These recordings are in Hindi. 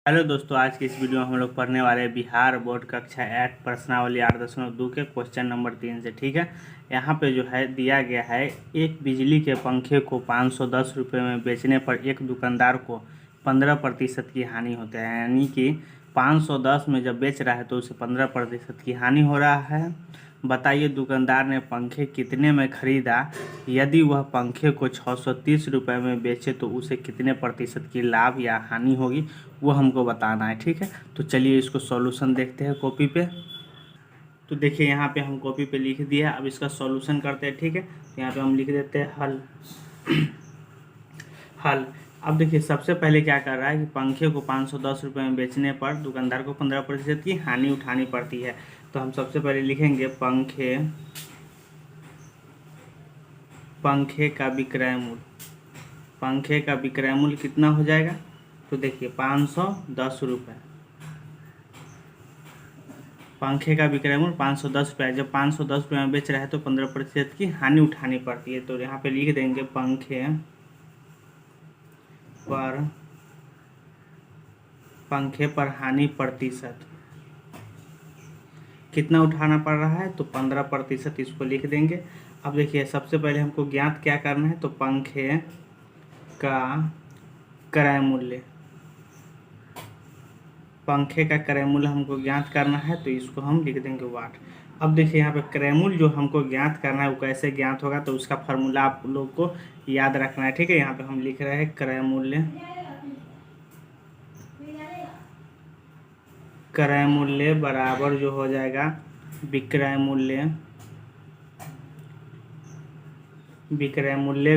हेलो दोस्तों, आज की इस वीडियो में हम लोग पढ़ने वाले हैं बिहार बोर्ड कक्षा 8 प्रश्नावली 8.2 के क्वेश्चन नंबर 3 से। ठीक है, यहाँ पे जो है दिया गया है, एक बिजली के पंखे को 510 रुपये में बेचने पर एक दुकानदार को 15% की हानि होता है। यानी कि 510 में जब बेच रहा है तो उसे 15% की हानि हो रहा है। बताइए दुकानदार ने पंखे कितने में खरीदा। यदि वह पंखे को 630 रुपये में बेचे तो उसे कितने प्रतिशत की लाभ या हानि होगी, वो हमको बताना है। ठीक है, तो चलिए इसको सॉल्यूशन देखते हैं कॉपी पे। तो देखिए यहाँ पे हम कॉपी पे लिख दिया, अब इसका सॉल्यूशन करते हैं। ठीक है, तो यहाँ पे हम लिख देते हैं हल। हल। अब देखिए सबसे पहले क्या कर रहा है कि पंखे को 510 रुपये में बेचने पर दुकानदार को 15% की हानि उठानी पड़ती है। तो हम सबसे पहले लिखेंगे पंखे का विक्रय मूल्य। पंखे का विक्रय मूल्य कितना हो जाएगा, तो देखिए 510 रुपये। पंखे का विक्रय मूल्य 510 रुपये। जब 510 रुपये में बेच रहा है तो 15% की हानि उठानी पड़ती है। तो यहाँ पे लिख देंगे पंखे पर हानि प्रतिशत कितना उठाना पड़ रहा है, तो 15%, इसको लिख देंगे। अब देखिए सबसे पहले हमको ज्ञात क्या करना है, तो पंखे का क्रय मूल्य। पंखे का क्रय मूल्य हमको ज्ञात करना है, तो इसको हम लिख देंगे वाट। अब देखिए यहाँ पे क्रय मूल्य जो हमको ज्ञात करना है वो कैसे ज्ञात होगा, तो उसका फार्मूला आप लोग को याद रखना है। ठीक है, यहाँ पे हम लिख रहे हैं क्रय मूल्य बराबर जो हो जाएगा विक्रय मूल्य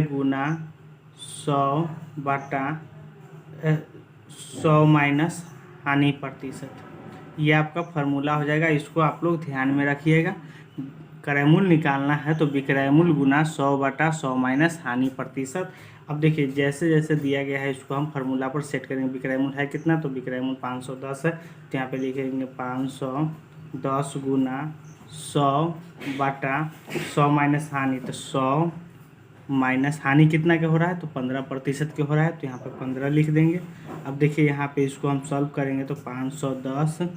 गुना 100 माइनस हानि प्रतिशत। ये आपका फार्मूला हो जाएगा, इसको आप लोग ध्यान में रखिएगा। क्रय मूल्य निकालना है तो विक्रय मूल्य गुना 100/100 माइनस हानि प्रतिशत। अब देखिए जैसे जैसे दिया गया है इसको हम फार्मूला पर सेट करेंगे। विक्रय मूल्य है कितना, तो विक्रय मूल्य 510 है, तो यहाँ पे लिखेंगे 510 गुना 100/100 माइनस हानि, तो 100 माइनस हानि कितना के हो रहा है, तो 15% के हो रहा है, तो यहाँ पे 15 लिख देंगे। अब देखिए यहाँ पे इसको हम सॉल्व करेंगे तो 510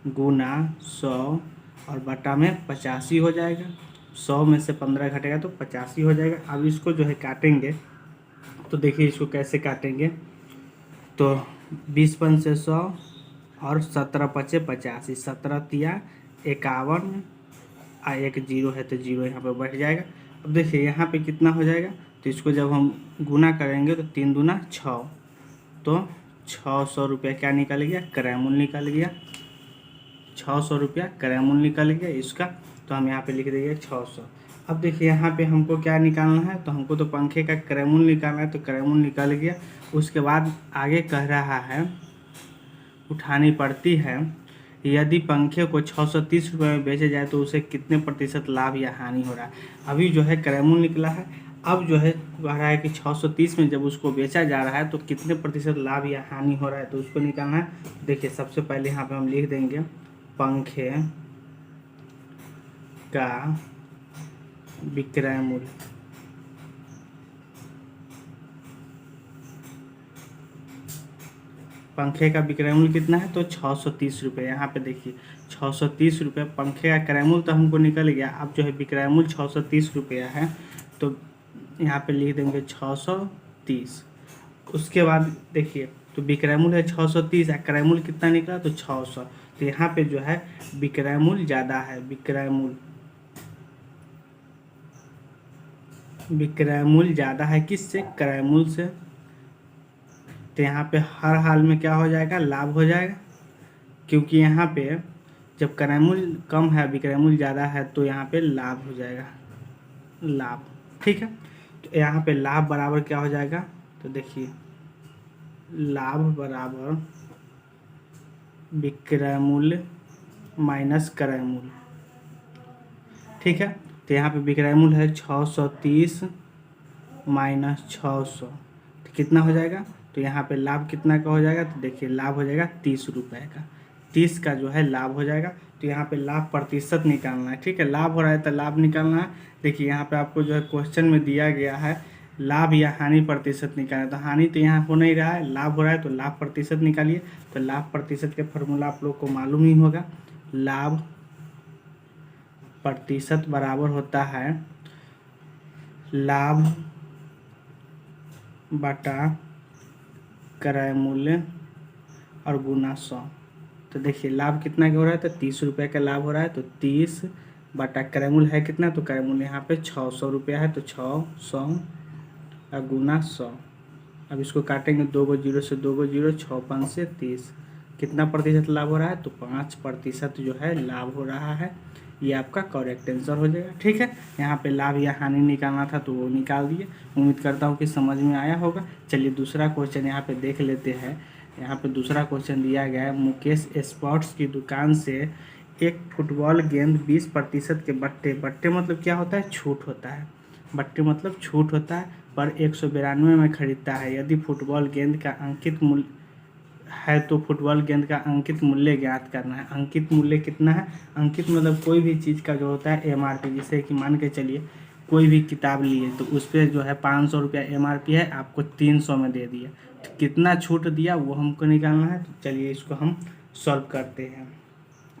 गुना 100 और बटा में 85 हो जाएगा। 100 में से 15 घटेगा तो 85 हो जाएगा। अब इसको जो है काटेंगे, तो देखिए इसको कैसे काटेंगे, तो 20 पंच से 100 और 17 पचे 85, 17 तिया 51 और एक जीरो है तो जीरो यहाँ पे बैठ जाएगा। अब देखिए यहाँ पे कितना हो जाएगा, तो इसको जब हम गुना करेंगे तो 3 दूना 6, तो 600 रुपया क्या निकल गया, क्रय मूल्य निकल गया। 600 रुपया क्रय मूल्य निकल गया इसका, तो हम यहाँ पे लिख देंगे 600। अब देखिए यहाँ पे हमको क्या निकालना है, तो हमको तो पंखे का क्रय मूल्य निकालना है, तो क्रय मूल्य निकल गया। उसके बाद आगे कह रहा है उठानी पड़ती है, यदि पंखे को 630 रुपये में बेचे जाए तो उसे कितने प्रतिशत लाभ या हानि हो रहा है। अभी जो है क्रय मूल्य निकला है, अब जो है कह रहा है कि 630 में जब उसको बेचा जा रहा है तो कितने प्रतिशत लाभ या हानि हो रहा है, तो उसको निकालना है। देखिए सबसे पहले यहाँ पे हम लिख देंगे पंखे का विक्रय मूल्य। पंखे का विक्रय मूल्य कितना है, तो 630 रुपये। यहाँ पे देखिए 630 रुपये पंखे का क्रय मूल्य तो हमको निकल गया। अब जो है विक्रय मूल्य 630 रुपया है, तो यहाँ पे लिख देंगे 630। उसके बाद देखिए तो विक्रय मूल्य है 630, क्रय मूल्य कितना निकला, तो 600। तो यहाँ पे जो है विक्रय मूल्य ज़्यादा है। विक्रय मूल्य ज़्यादा है किससे, क्रय मूल्य से। तो यहाँ पे हर हाल में क्या हो जाएगा, लाभ हो जाएगा, क्योंकि यहाँ पे जब क्रय मूल्य कम है विक्रय मूल्य ज़्यादा है तो यहाँ पे लाभ हो जाएगा, लाभ। ठीक है, तो यहाँ पे लाभ बराबर क्या हो जाएगा, तो देखिए लाभ बराबर विक्रय मूल्य माइनस क्रय मूल्य। ठीक है, तो यहाँ पे विक्रय मूल्य है 630 माइनस 600, तो कितना हो जाएगा, तो यहाँ पे लाभ कितना का हो जाएगा, तो देखिए लाभ हो जाएगा 30 रुपये का। 30 का जो है लाभ हो जाएगा। तो यहाँ पे लाभ प्रतिशत निकालना है। ठीक है, लाभ हो रहा है तो लाभ निकालना है। देखिए यहाँ पे आपको जो है क्वेश्चन में दिया गया है लाभ या हानि प्रतिशत निकालें। तो हानि तो यहाँ हो नहीं रहा है, लाभ हो रहा है, तो लाभ प्रतिशत निकालिए। तो लाभ प्रतिशत के फॉर्मूला आप लोग को मालूम ही होगा। लाभ प्रतिशत बराबर होता है लाभ बटा क्रय मूल्य और गुना 100। तो देखिए लाभ कितना का हो रहा है, तो 30 रुपये का लाभ हो रहा है। तो 30 बटा क्रय मूल्य है कितना, तो क्रय मूल्य यहाँ पे 600 रुपया है। तो 600 और गुना 100। अब इसको काटेंगे, 2 गो जीरो से 2 गो जीरो, 6 5 से 30। कितना प्रतिशत लाभ हो रहा है, तो 5% जो है लाभ हो रहा है। ये आपका करेक्ट आंसर हो जाएगा। ठीक है, यहाँ पे लाभ या हानि निकालना था तो वो निकाल दिए। उम्मीद करता हूँ कि समझ में आया होगा। चलिए दूसरा क्वेश्चन यहाँ पे देख लेते हैं। यहाँ पे दूसरा क्वेश्चन दिया गया है, मुकेश स्पोर्ट्स की दुकान से एक फुटबॉल गेंद 20% के बट्टे मतलब क्या होता है, छूट होता है। बट्टे मतलब छूट होता है पर 192 में खरीदता है। यदि फुटबॉल गेंद का अंकित मूल्य है तो फुटबॉल गेंद का अंकित मूल्य ज्ञात करना है। अंकित मूल्य कितना है, अंकित मतलब कोई भी चीज़ का जो होता है MRP। जैसे कि मान के चलिए कोई भी किताब लिए तो उस पर जो है 500 रुपया MRP है, आपको 300 में दे दिया, तो कितना छूट दिया वो हमको निकालना है। तो चलिए इसको हम सॉल्व करते हैं।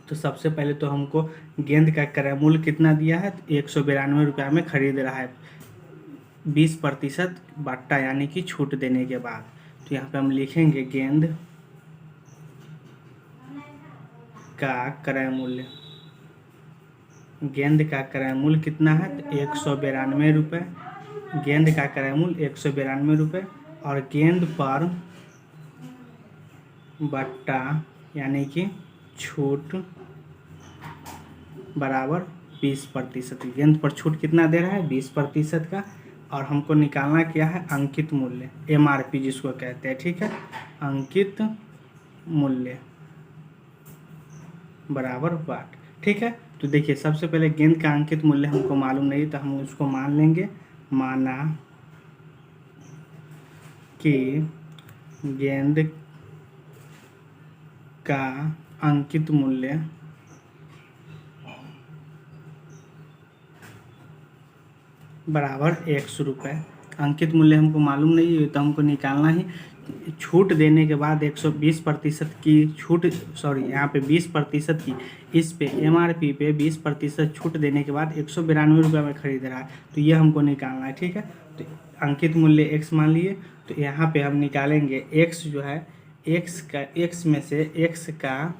तो सबसे पहले तो हमको गेंद का क्रय मूल्य कितना दिया है, तो 192 रुपया में खरीद रहा है 20% बट्टा यानी कि छूट देने के बाद। तो यहाँ पे हम लिखेंगे गेंद का क्रय मूल्य। गेंद का क्रय मूल्य कितना है, तो 192 रुपये। गेंद का क्रय मूल्य 192 रुपये और गेंद पर बट्टा यानी कि छूट बराबर 20%। गेंद पर छूट कितना दे रहा है, 20% का। और हमको निकालना क्या है, अंकित मूल्य, MRP जिसको कहते हैं। ठीक है, अंकित मूल्य बराबर वाट। ठीक है, तो देखिए सबसे पहले गेंद का अंकित मूल्य हमको मालूम नहीं, तो हम उसको मान लेंगे। माना कि गेंद का अंकित मूल्य बराबर 100 रुपये। अंकित मूल्य हमको मालूम नहीं है तो हमको निकालना ही। छूट देने के बाद 120% की छूट, सॉरी यहाँ पे 20% की, इस पे MRP पे 20% छूट देने के बाद 192 रुपये में खरीद रहा है, तो ये हमको निकालना है। ठीक है, तो अंकित मूल्य x मान लिए। तो यहाँ पे हम निकालेंगे x जो है, x में से x का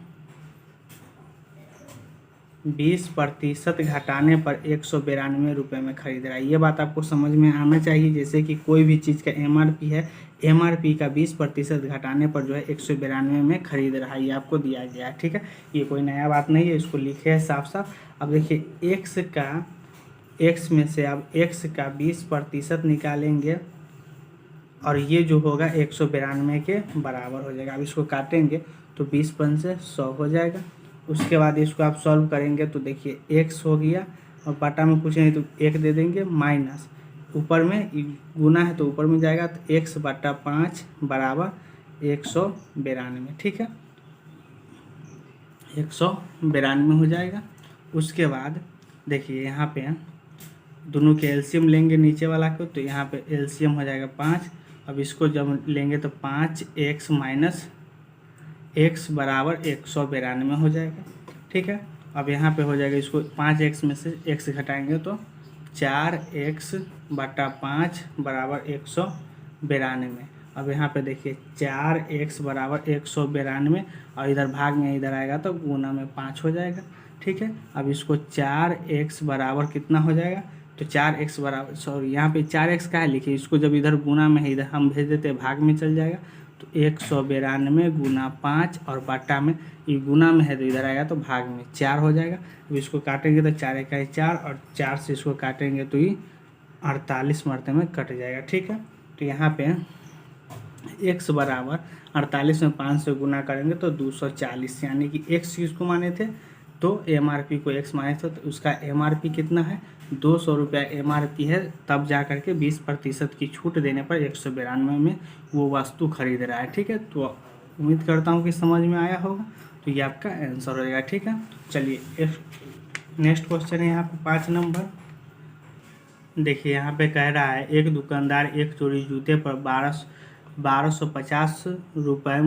20% घटाने पर 192 रुपये में खरीद रहा है। ये बात आपको समझ में आना चाहिए। जैसे कि कोई भी चीज़ का MRP है, MRP का 20% घटाने पर जो है 192 में खरीद रहा है, ये आपको दिया गया है। ठीक है, ये कोई नया बात नहीं है, इसको लिखे है साफ साफ। अब देखिए x में से अब x का 20% निकालेंगे और ये जो होगा 192 के बराबर हो जाएगा। अब इसको काटेंगे तो 20 पन से 100 हो जाएगा। उसके बाद इसको आप सॉल्व करेंगे तो देखिए x हो गया और बटा में कुछ नहीं तो 1 दे देंगे, माइनस ऊपर में गुना है तो ऊपर में जाएगा, तो x बटा 5 बराबर 192। ठीक है, 192 हो जाएगा। उसके बाद देखिए यहाँ पे दोनों के एलसीएम लेंगे नीचे वाला को, तो यहाँ पे एलसीएम हो जाएगा 5। अब इसको जब लेंगे तो 5x माइनस x बराबर 192 हो जाएगा। ठीक है, अब यहाँ पे हो जाएगा, इसको 5x में से x घटाएंगे तो 4x बटा 5 बराबर 192। अब यहाँ पे देखिए 4x बराबर 192 और इधर भाग में इधर आएगा तो गुना में 5 हो जाएगा। ठीक है, अब इसको 4x बराबर कितना हो जाएगा, तो 4x बराबर, सॉरी यहाँ पे 4x का है लिखिए, इसको जब इधर गुना में है इधर हम भेज देते हैं भाग में चल जाएगा। तो 192 गुना 5 और बटा में ये गुना में है तो इधर आएगा तो भाग में 4 हो जाएगा। अब इसको काटेंगे तो 4 का 4 और 4 से इसको काटेंगे तो ये 48 मरते में कट जाएगा। ठीक है, तो यहाँ पे x बराबर 48 में 5 से गुना करेंगे तो 240, यानी कि x किसको माने थे, तो MRP को x माने थे, तो उसका MRP कितना है, 200 रुपया MRP है। तब जा करके 20% की छूट देने पर 192 में वो वस्तु खरीद रहा है। ठीक है, तो उम्मीद करता हूँ कि समझ में आया होगा। तो ये आपका आंसर हो जाएगा। ठीक है, चलिए नेक्स्ट क्वेश्चन है यहाँ पे 5 नंबर। देखिए यहाँ पे कह रहा है एक दुकानदार एक जोड़ी जूते पर 1250 रुपये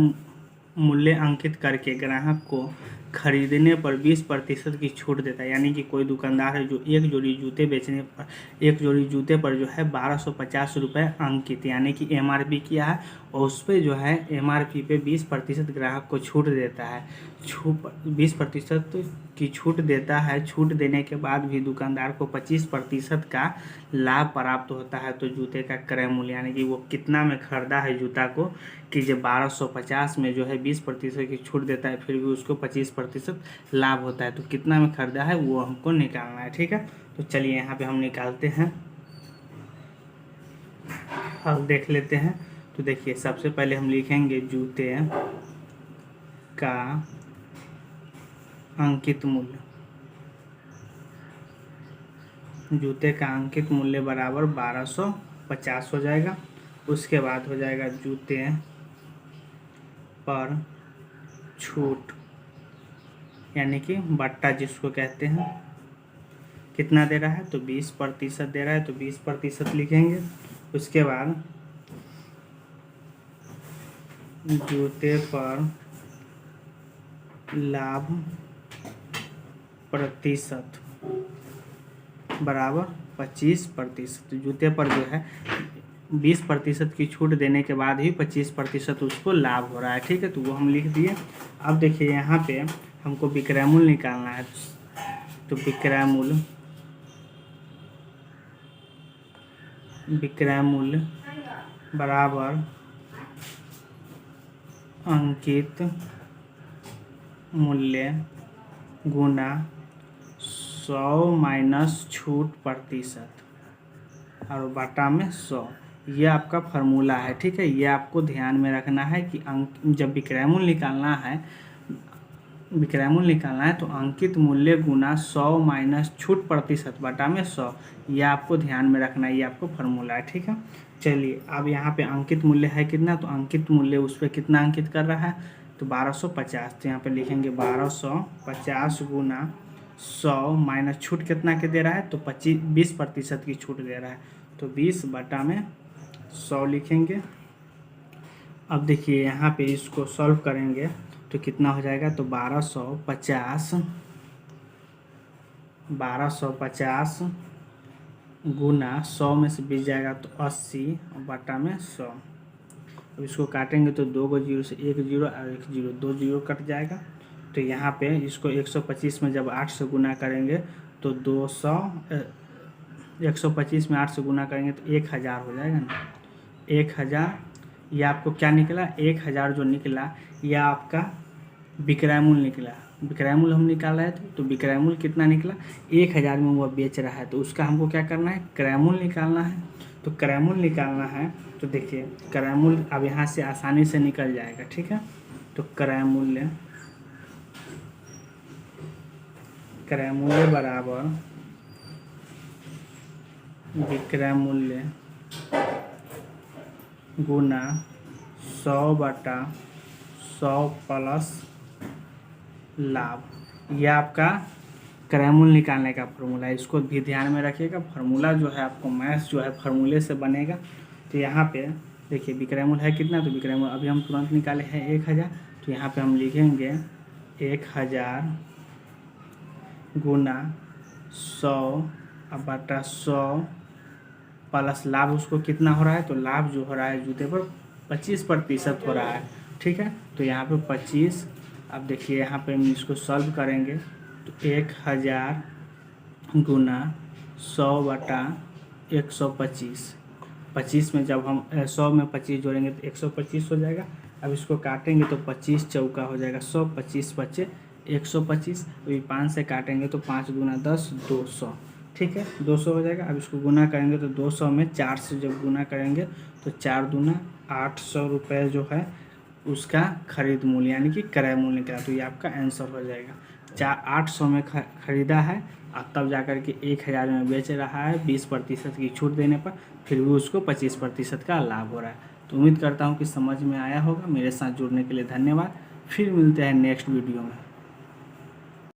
मूल्य अंकित करके ग्राहक को खरीदने पर 20% की छूट देता है। यानी कि कोई दुकानदार है जो एक जोड़ी जूते बेचने पर जो है 1250 रुपये अंकित यानी कि MRP किया है और उस पर जो है MRP पे 20% ग्राहक को छूट देता है। 20% की छूट देता है। छूट देने के बाद भी दुकानदार को 25% का लाभ प्राप्त होता है। तो जूते का क्रय मूल्य यानी कि वो कितना में खरीदा है जूता को, कि जब 1250 में जो है 20% की छूट देता है फिर भी उसको 25% लाभ होता है, तो कितना में खरीदा है वो हमको निकालना है। ठीक है, तो चलिए यहाँ पे हम निकालते हैं। अब देख लेते हैं। तो देखिए सबसे पहले हम लिखेंगे जूते का अंकित मूल्य। जूते का अंकित मूल्य बराबर 1250 हो जाएगा। उसके बाद हो जाएगा जूते पर छूट यानी कि बट्टा जिसको कहते हैं, कितना दे रहा है तो 20% दे रहा है, तो 20% लिखेंगे। उसके बाद जूते पर लाभ प्रतिशत बराबर 25%। जूते पर जो है 20% की छूट देने के बाद ही 25% उसको लाभ हो रहा है। ठीक है, तो वो हम लिख दिए। अब देखिए यहाँ पे हमको विक्रय मूल्य निकालना है। तो विक्रय मूल्य बराबर अंकित मूल्य गुना 100 माइनस छूट प्रतिशत और बटा में 100। ये आपका फार्मूला है। ठीक है, ये आपको ध्यान में रखना है कि जब विक्रय मूल्य निकालना है तो अंकित मूल्य गुना 100 माइनस छूट प्रतिशत बटा में 100। ये आपको ध्यान में रखना है, ये आपको फार्मूला है। ठीक है, चलिए अब यहाँ पे अंकित मूल्य है कितना, तो अंकित मूल्य उस पर कितना अंकित कर रहा है तो 1250। तो यहाँ पे लिखेंगे 1250 गुना 100 माइनस छूट कितना के दे रहा है तो 20% की छूट दे रहा है, तो 20 बटा में 100 लिखेंगे। अब देखिए यहाँ पे इसको सॉल्व करेंगे तो कितना हो जाएगा तो 1250 गुना 100 में से 20 जाएगा तो 80 और बटा में 100। अब इसको काटेंगे तो 2 को 0 से 1 0 और 1 0, 2 0 कट जाएगा। तो यहाँ पे इसको 125 में जब 8 से गुना करेंगे तो 125 में 8 से गुना करेंगे तो 1000 हो जाएगा ना। 1000 यह आपको क्या निकला, 1000 जो निकला यह आपका विक्रय मूल्य निकला। विक्रय मूल्य हम निकाल रहे थे तो विक्रय मूल्य कितना निकला 1000 में वो बेच रहा है, तो उसका हमको क्या करना है क्रय मूल्य निकालना है। तो क्रय मूल्य निकालना है तो देखिए क्रय मूल्य अब यहाँ से आसानी से निकल जाएगा। ठीक है, तो क्रय मूल्य बराबर विक्रय मूल्य गुना 100 बटा 100 प्लस लाभ। यह आपका क्रय मूल्य निकालने का फार्मूला है, इसको भी ध्यान में रखिएगा। फार्मूला जो है आपको मैथ्स जो है फार्मूले से बनेगा। तो यहाँ पे देखिए विक्रय मूल्य है कितना, तो विक्रय मूल्य अभी हम तुरंत निकाले हैं 1000। तो यहाँ पे हम लिखेंगे 1000 गुना 100 बटा 100 प्लस लाभ उसको कितना हो रहा है, तो लाभ जो हो रहा है जूते पर 25% हो रहा है। ठीक है, तो यहाँ पे 25। अब देखिए यहाँ पे हम इसको सॉल्व करेंगे तो 1000 गुना 100 बटा 125। 25 में जब हम 100 में 25 जोड़ेंगे तो 125 हो जाएगा। अब इसको काटेंगे तो 25 चौका हो जाएगा 100, 25 बचे 125। अभी 5 से काटेंगे तो 5 गुना 10 200। ठीक है, 200 हो जाएगा। अब इसको गुना करेंगे तो 200 में 4 से जब गुना करेंगे तो 4 दूना 800 रुपये जो है उसका खरीद मूल्य यानी कि क्रय मूल्य निकला। तो ये आपका आंसर हो जाएगा। 800 में खरीदा है और तब जाकर के 1000 में बेच रहा है 20% की छूट देने पर, फिर भी उसको 25% का लाभ हो रहा है। तो उम्मीद करता हूँ कि समझ में आया होगा। मेरे साथ जुड़ने के लिए धन्यवाद। फिर मिलते हैं नेक्स्ट वीडियो में।